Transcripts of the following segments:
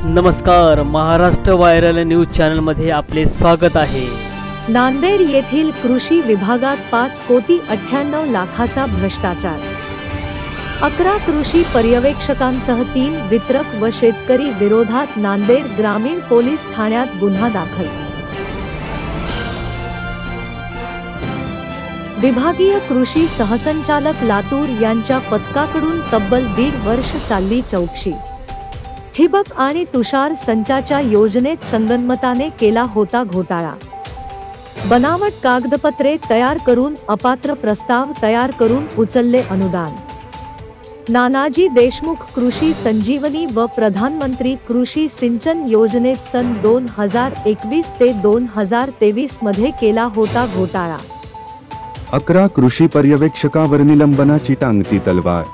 नमस्कार, Maharashtra viral news चॅनलमध्ये आपले स्वागत आहे। नांदेड येथील कृषी विभागात 5,98,00,000चा भ्रष्टाचार। 11 कृषी पर्यवेक्षकांसह 3 वितरक व शेतकरी विरोधात नांदेड ग्रामीण पोलीस ठाण्यात गुन्हा दाखल। विभागीय कृषी सहसंचालक लातूर यांच्या पथकाकडून तब्बल 1.5 वर्ष चालली चौकशी। ठिबक आणि तुषार संचाच्या योजनेत संगनमताने केला होता घोटाळा। बनावट कागदपत्रे तयार करून अपात्र प्रस्ताव तयार करून उचलले अनुदान। नानाजी देशमुख कृषी संजीवनी व प्रधानमंत्री कृषी सिंचन योजनेत सन 2021 ते 2023 मध्ये केला होता घोटाळा। 11 कृषी पर्यवेक्षकावर निलंबनाची टांगती तलवार।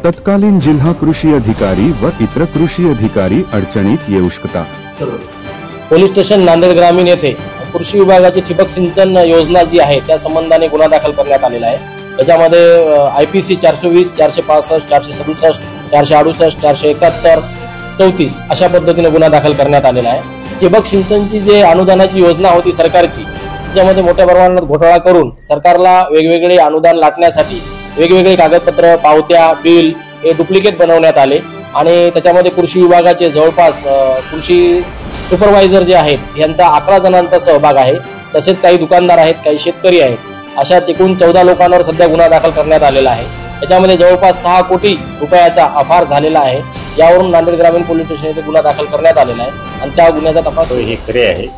तत्कालीन जिल्हा कृषी अधिकारी व इतर कृषी अधिकारी अडचणीत येऊ शकतात। पोलीस स्टेशन नांदेड ग्रामीण येथे कृषी विभागाची ठिबक सिंचन योजना जी आहे त्या संबंधाने गुन्हा दाखल करण्यात आलेला आहे। याच्यामध्ये IPC 420, 465, 467, 468, 471, 34 अशा पद्धतीने गुन्हा दाखल करण्यात आलेला आहे। ठिबक सिंचनची जे अनुदानाची योजना होती सरकारची, त्यामध्ये मोठ्या प्रमाणात घोटाळा करून सरकारला वेगवेगळे अनुदान लाटण्यासाठी वेगवेगळे कागदपत्र, पावत्या, बिल हे डुप्लिकेट बनवण्यात आले आणि त्याच्यामध्ये कृषी विभागाचे जवळपास कृषी सुपरवायझर जे आहेत यांचा 11 जणांचा सहभाग आहे। तसेच काही दुकानदार आहेत, काही शेतकरी आहेत। अशा एकूण 14 लोकांवर सध्या गुन्हा दाखल करण्यात आलेला आहे। याच्यामध्ये जवळपास 6 कोटी रुपयाचा अफार झालेला आहे। यावरून नांदेड ग्रामीण पोलीस स्टेशन येथे गुन्हा दाखल करण्यात आलेला आहे आणि त्या गुन्ह्याचा तपास हे खरे आहे।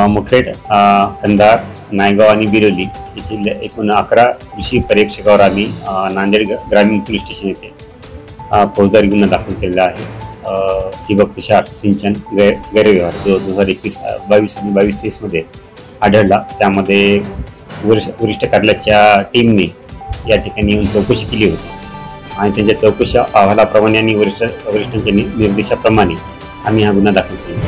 मुखेड, कंधार, नायगाव आणि बिरोली येथील एकूण 11 कृषी पर्यवेक्षकावर आम्ही नांदेड ग्रामीण पोलीस स्टेशन येथे फौजदारी गुन्हा दाखल केलेला आहे। ठिबक तुषार सिंचन गैरव्यवहार जो 2021, 22 आणि 22-23 मध्ये आढळला। त्यामध्ये वरिष्ठ कार्यालयाच्या टीमने या ठिकाणी येऊन चौकशी केली होती आणि त्यांच्या चौकशी अहवालाप्रमाणे आणि वरिष्ठांच्या निर्देशाप्रमाणे आम्ही हा गुन्हा दाखल केला।